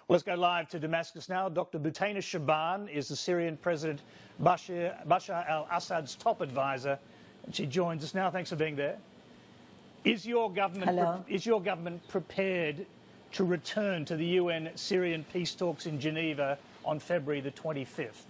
Let's go live to Damascus now. Dr Bouthaina Shaaban is the Syrian President Bashar al-Assad's top advisor. And she joins us now. Thanks for being there. Is your government prepared to return to the UN Syrian peace talks in Geneva on February the 25th?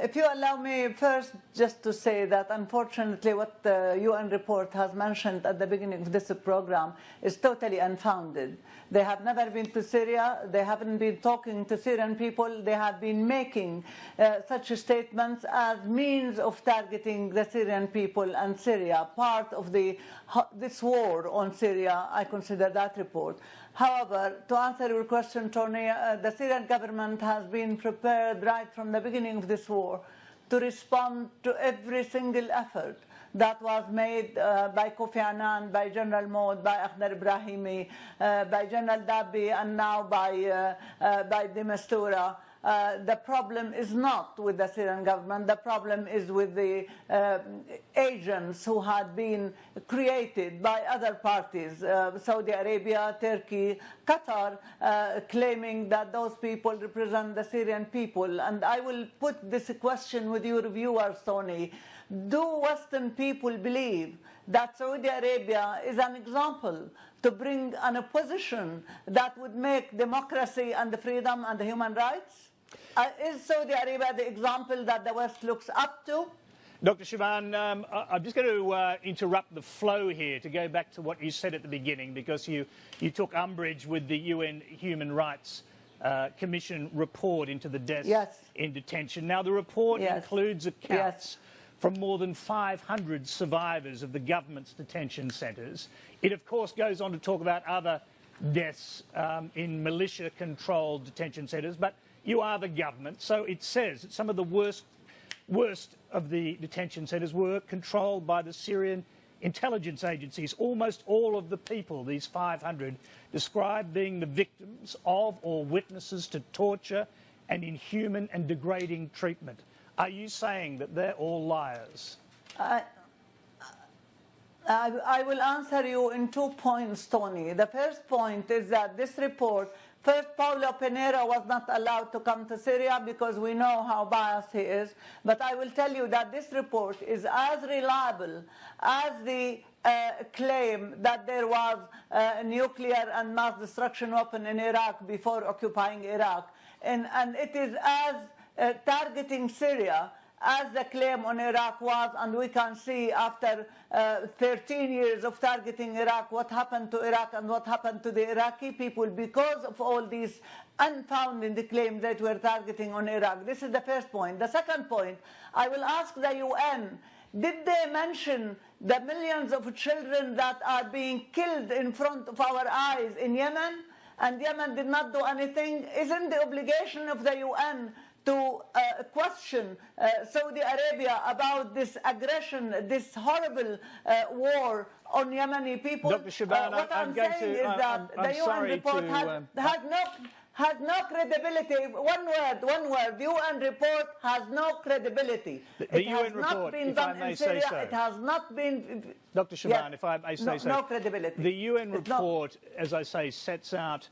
If you allow me first just to say that unfortunately what the UN report has mentioned at the beginning of this program is totally unfounded. They have never been to Syria, they haven't been talking to Syrian people, they have been making such statements as means of targeting the Syrian people and Syria, part of this war on Syria. I consider that report. However, to answer your question, Tony, the Syrian government has been prepared right from the beginning of this war to respond to every single effort that was made by Kofi Annan, by General Mode, by Akhdar Ibrahimi, by General Dabi, and now by de Mistura. The problem is not with the Syrian government. The problem is with the agents who had been created by other parties, Saudi Arabia, Turkey, Qatar, claiming that those people represent the Syrian people. And I will put this question with your viewers, Tony. Do Western people believe that Saudi Arabia is an example to bring an opposition that would make democracy and the freedom and the human rights? Is Saudi Arabia the example that the West looks up to? Dr Shaaban, I'm just going to interrupt the flow here to go back to what you said at the beginning, because you took umbrage with the UN Human Rights Commission report into the deaths in detention. Now, the report includes accounts from more than 500 survivors of the government's detention centres. It, of course, goes on to talk about other deaths in militia-controlled detention centres, but you are the government, so it says that some of the worst of the detention centres were controlled by the Syrian intelligence agencies. Almost all of the people, these 500, described being the victims of or witnesses to torture and inhuman and degrading treatment. Are you saying that they're all liars? I will answer you in 2 points, Tony. The first point is that this report, first, Paulo Pinera was not allowed to come to Syria because we know how biased he is. But I will tell you that this report is as reliable as the claim that there was a nuclear and mass destruction weapon in Iraq before occupying Iraq. And it is as targeting Syria as the claim on Iraq was, and we can see after 13 years of targeting Iraq what happened to Iraq and what happened to the Iraqi people because of all these unfounded claims that were targeting on Iraq. This is the first point. The second point, I will ask the UN, did they mention the millions of children that are being killed in front of our eyes in Yemen? And Yemen did not do anything. Isn't the obligation of the UN to question Saudi Arabia about this aggression, this horrible war on Yemeni people? Dr Shaaban, what I'm saying is that the UN report has no credibility. One word. The UN report has no credibility. The UN report, if I may say so. It has not been. Dr Shaaban, if I may say so. No credibility. The UN report, as I say, sets out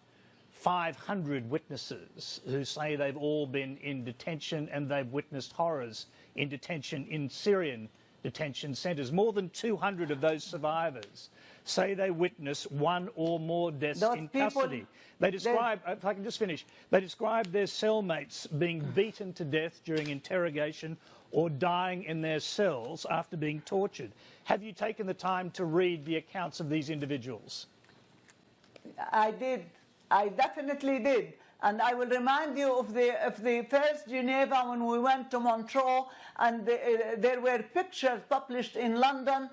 500 witnesses who say they've all been in detention and they've witnessed horrors in detention in Syrian detention centres. More than 200 of those survivors say they witnessed one or more deaths in custody. They describe, if I can just finish, they describe their cellmates being beaten to death during interrogation or dying in their cells after being tortured. Have you taken the time to read the accounts of these individuals? I did. I definitely did. And I will remind you of the first Geneva when we went to Montreux, and there were pictures published in London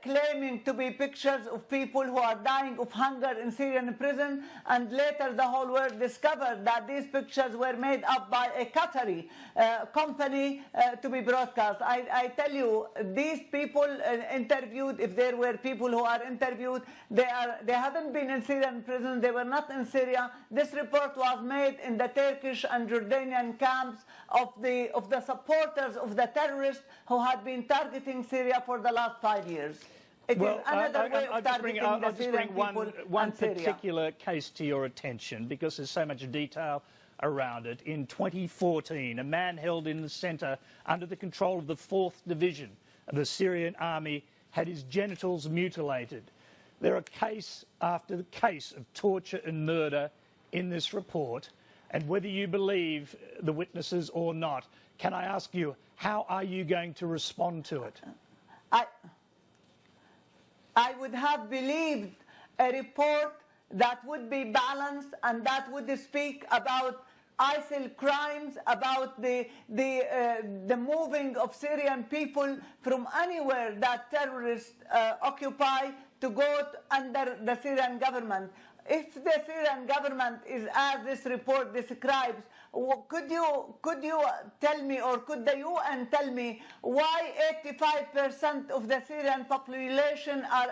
claiming to be pictures of people who are dying of hunger in Syrian prison, and later the whole world discovered that these pictures were made up by a Qatari company to be broadcast. I tell you, these people interviewed, if there were people who are interviewed, they haven't been in Syrian prison, they were not in Syria. This report was made in the Turkish and Jordanian camps of the supporters of the terrorists who had been targeting Syria for the last 5 years. It is another way of targeting the Syrian people one and Syria. particular case to your attention, because there's so much detail around it. In 2014, a man held in the centre under the control of the 4th Division of the Syrian army had his genitals mutilated. There are case after case of torture and murder in this report, and whether you believe the witnesses or not, can I ask you, how are you going to respond to it? I would have believed a report that would be balanced and that would speak about ISIL crimes, about the moving of Syrian people from anywhere that terrorists occupy to go under the Syrian government. If the Syrian government is as this report describes, could you tell me, or could the UN tell me, why 85% of the Syrian population are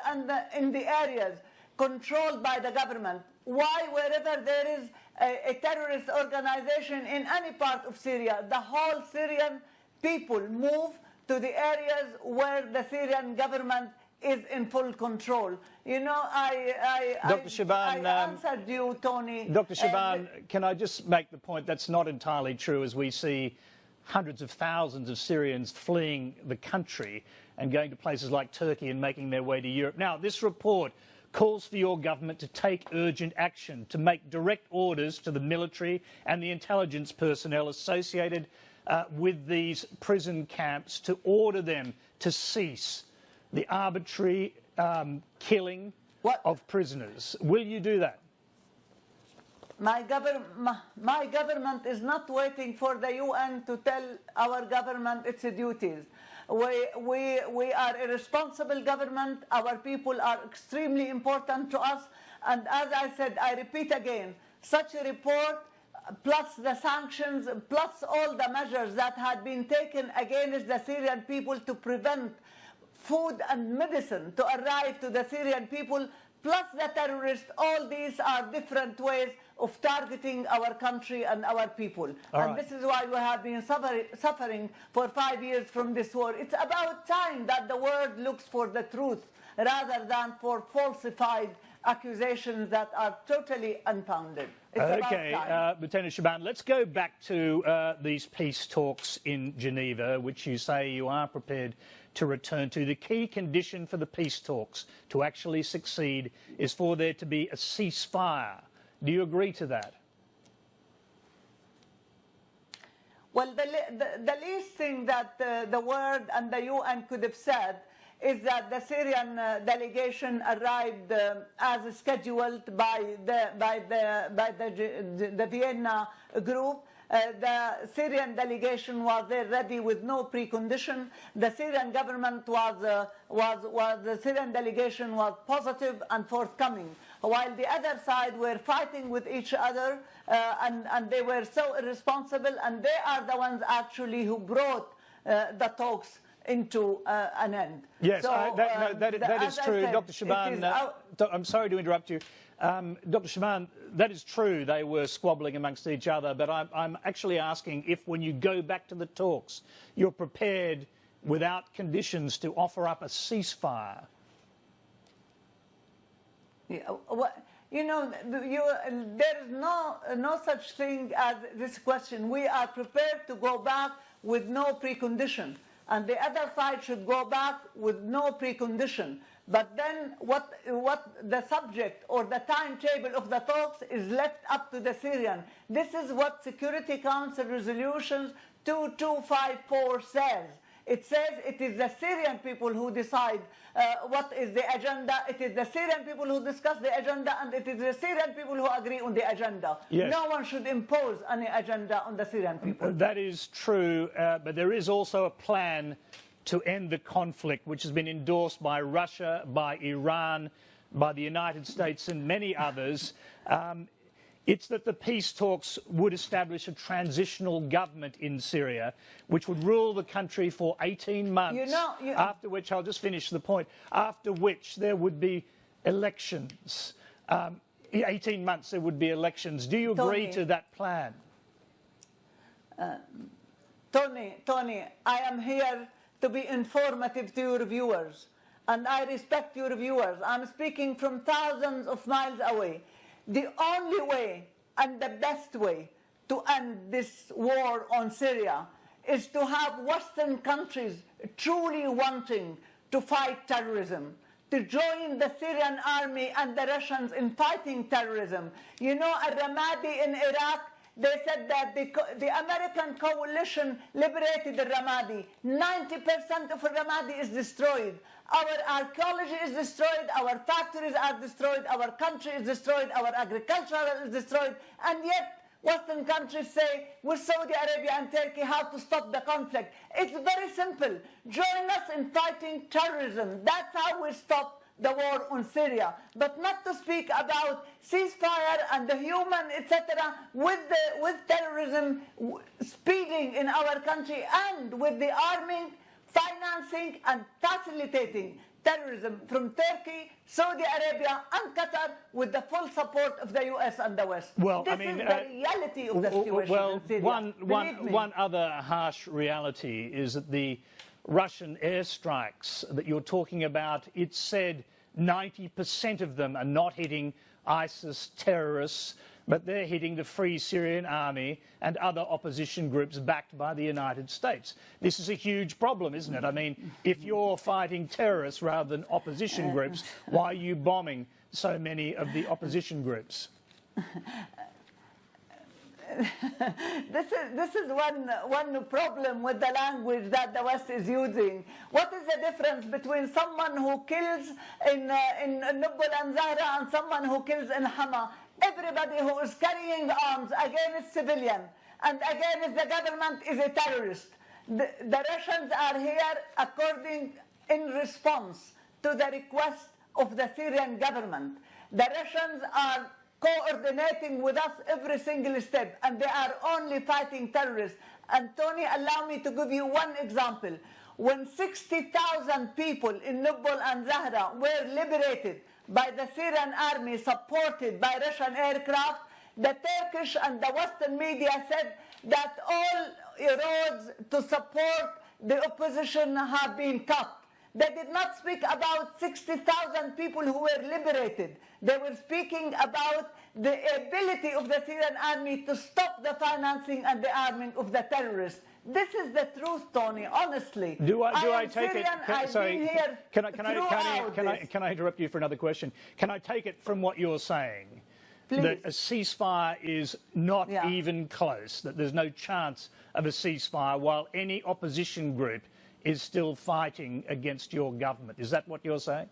in the areas controlled by the government? Why, wherever there is a terrorist organization in any part of Syria, the whole Syrian people move to the areas where the Syrian government is in full control? You know, Dr. Shaaban, I answered you, Tony. Dr. Shaaban, can I just make the point that's not entirely true, as we see hundreds of thousands of Syrians fleeing the country and going to places like Turkey and making their way to Europe. Now, this report calls for your government to take urgent action, to make direct orders to the military and the intelligence personnel associated with these prison camps to order them to cease the arbitrary killing of prisoners. Will you do that? My government is not waiting for the UN to tell our government its duties. We are a responsible government. Our people are extremely important to us. And as I said, I repeat again, such a report, plus the sanctions, plus all the measures that had been taken against the Syrian people to prevent food and medicine to arrive to the Syrian people, plus the terrorists, all these are different ways of targeting our country and our people. This is why we have been suffering for 5 years from this war. It's about time that the world looks for the truth rather than for falsified accusations that are totally unfounded. Okay, Bouthaina Shaaban, let's go back to these peace talks in Geneva, which you say you are prepared to return to. The key condition for the peace talks to actually succeed is for there to be a ceasefire. Do you agree to that? Well, the least thing that the world and the UN could have said is that the Syrian delegation arrived as scheduled by the Vienna group. The Syrian delegation was there ready with no precondition. The Syrian government the Syrian delegation was positive and forthcoming, while the other side were fighting with each other and they were so irresponsible, and they are the ones actually who brought the talks into an end. Yes, so, that is true. Said, Dr. Shaaban, I'm sorry to interrupt you. Dr. Shaaban, that is true. They were squabbling amongst each other, but I'm actually asking if, when you go back to the talks, you're prepared, without conditions, to offer up a ceasefire. Yeah, well, you know, there is no such thing as this question. We are prepared to go back with no precondition, and the other side should go back with no precondition. But then what the subject or the timetable of the talks is left up to the Syrian. This is what Security Council Resolutions 2254 says. It says it is the Syrian people who decide what is the agenda. It is the Syrian people who discuss the agenda, and it is the Syrian people who agree on the agenda. Yes. No one should impose any agenda on the Syrian people. That is true, but there is also a plan to end the conflict, which has been endorsed by Russia, by Iran, by the United States and many others. It's that the peace talks would establish a transitional government in Syria, which would rule the country for 18 months, after which, I'll just finish the point, after which there would be elections. 18 months there would be elections. Do you agree to that plan? Tony, I am here to be informative to your viewers. and I respect your viewers, I'm speaking from thousands of miles away, the only way and the best way to end this war on Syria is to have Western countries truly wanting to fight terrorism, to join the Syrian army and the Russians in fighting terrorism. You know, al-Ramadi in Iraq, they said that the American coalition liberated al-Ramadi. 90% of al-Ramadi is destroyed. Our archaeology is destroyed, our factories are destroyed, our country is destroyed, our agriculture is destroyed, and yet Western countries say with Saudi Arabia and Turkey how to stop the conflict. It's very simple. Join us in fighting terrorism. That's how we stop the war on Syria. But not to speak about ceasefire and the human, etc., with terrorism speeding in our country and with the arming, financing, and facilitating terrorism from Turkey, Saudi Arabia, and Qatar with the full support of the US and the West. Well, this I mean, is the reality of the situation in Syria. One other harsh reality is that the Russian airstrikes that you're talking about, it's said 90% of them are not hitting ISIS terrorists, but they're hitting the Free Syrian Army and other opposition groups backed by the United States. This is a huge problem, isn't it? I mean, if you're fighting terrorists rather than opposition groups, why are you bombing so many of the opposition groups? This is one problem with the language that the West is using. What is the difference between someone who kills in Nubbul and Zahra and someone who kills in Hama? Everybody who is carrying arms against civilian and against the government is a terrorist. The Russians are here in response to the request of the Syrian government. The Russians are coordinating with us every single step, and they are only fighting terrorists. And Tony, allow me to give you one example. When 60,000 people in Nubbul and Zahra were liberated by the Syrian army supported by Russian aircraft, the Turkish and the Western media said that all roads to support the opposition have been cut. They did not speak about 60,000 people who were liberated. They were speaking about the ability of the Syrian army to stop the financing and the arming of the terrorists. This is the truth, Tony, honestly. Do I take Syrian, it? Can I interrupt you for another question? Can I take it from what you're saying that a ceasefire is not even close, that there's no chance of a ceasefire while any opposition group is still fighting against your government? Is that what you're saying?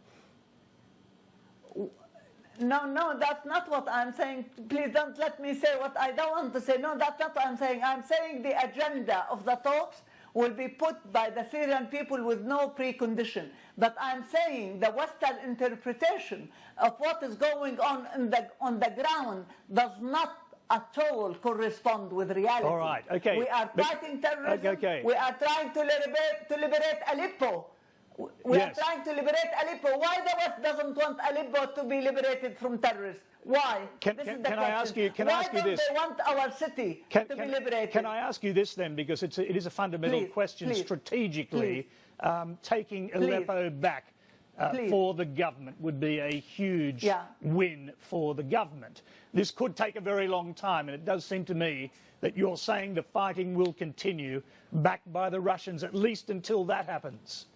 No, that's not what I'm saying. Please don't let me say what I don't want to say. No, that's not what I'm saying. I'm saying the agenda of the talks will be put by the Syrian people with no precondition. But I'm saying the Western interpretation of what is going on the ground does not at all correspond with reality. All right, okay. We are fighting terrorism. Okay. We are trying to liberate Aleppo. We are trying to liberate Aleppo. Why the West doesn't want Aleppo to be liberated from terrorists? Why? Can I ask you this? Why don't they want our city to be liberated? Can I ask you this then, because it is a fundamental question strategically. Taking Aleppo back for the government would be a huge win for the government. This could take a very long time, and it does seem to me that you're saying the fighting will continue, backed by the Russians, at least until that happens.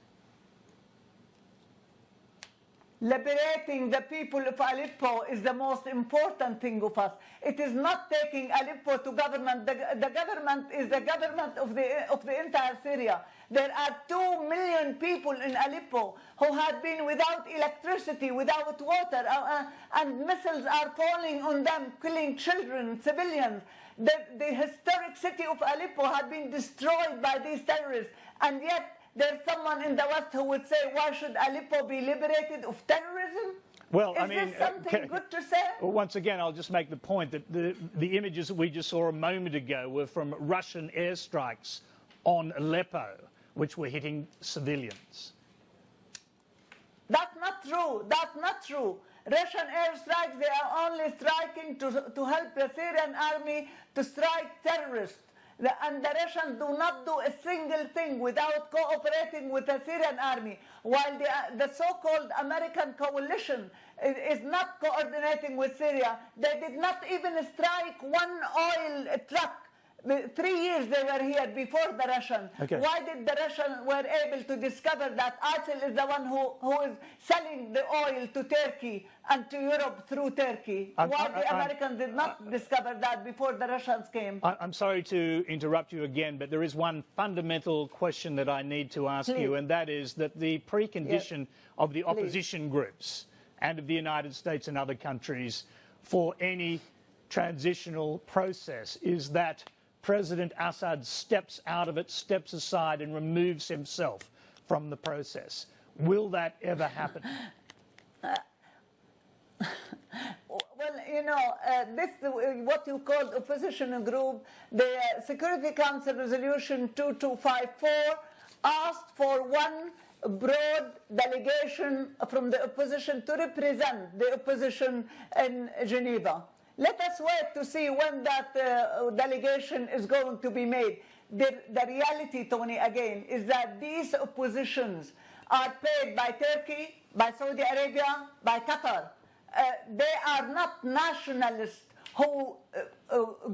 Liberating the people of Aleppo is the most important thing of us. It is not taking Aleppo to government. The government is the government of the entire Syria. There are 2 million people in Aleppo who have been without electricity, without water, and missiles are falling on them, killing children, civilians. The historic city of Aleppo had been destroyed by these terrorists, and yet there's someone in the West who would say, why should Aleppo be liberated of terrorism? Well, is this something good to say? Well, once again, I'll just make the point that the images that we just saw a moment ago were from Russian airstrikes on Aleppo, which were hitting civilians. That's not true. That's not true. Russian airstrikes, they are only striking to help the Syrian army to strike terrorists. And the Russians do not do a single thing without cooperating with the Syrian army, while the so-called American coalition is not coordinating with Syria. They did not even strike one oil truck. 3 years they were here before the Russians. Okay. Why did the Russians were able to discover that ISIL is the one who is selling the oil to Turkey and to Europe through Turkey? Why the Americans did not discover that before the Russians came? I'm sorry to interrupt you again, but there is one fundamental question that I need to ask you, and that is that the precondition of the opposition groups and of the United States and other countries for any transitional process is that President Assad steps out of it, steps aside and removes himself from the process. Will that ever happen? Well, you know, this what you call opposition group, the Security Council Resolution 2254 asked for one broad delegation from the opposition to represent the opposition in Geneva. Let us wait to see when that delegation is going to be made. The reality, Tony, again, is that these oppositions are paid by Turkey, by Saudi Arabia, by Qatar. They are not nationalists who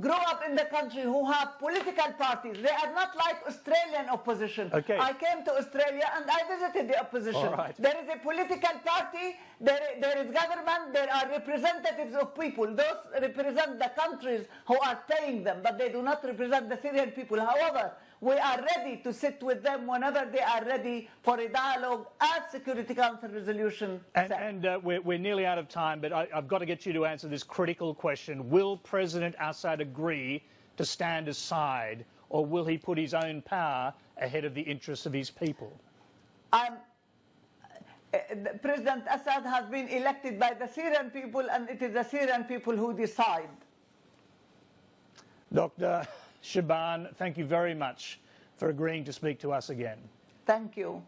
grew up in the country, who have political parties. They are not like Australian opposition. Okay. I came to Australia and I visited the opposition. All right. There is a political party, there is government, there are representatives of people. Those represent the countries who are paying them, but they do not represent the Syrian people. However, we are ready to sit with them whenever they are ready for a dialogue as Security Council resolution said. And we're nearly out of time, but I've got to get you to answer this critical question. Will President Assad agree to stand aside, or will he put his own power ahead of the interests of his people? President Assad has been elected by the Syrian people, and it is the Syrian people who decide. Dr. Shaaban, thank you very much for agreeing to speak to us again. Thank you.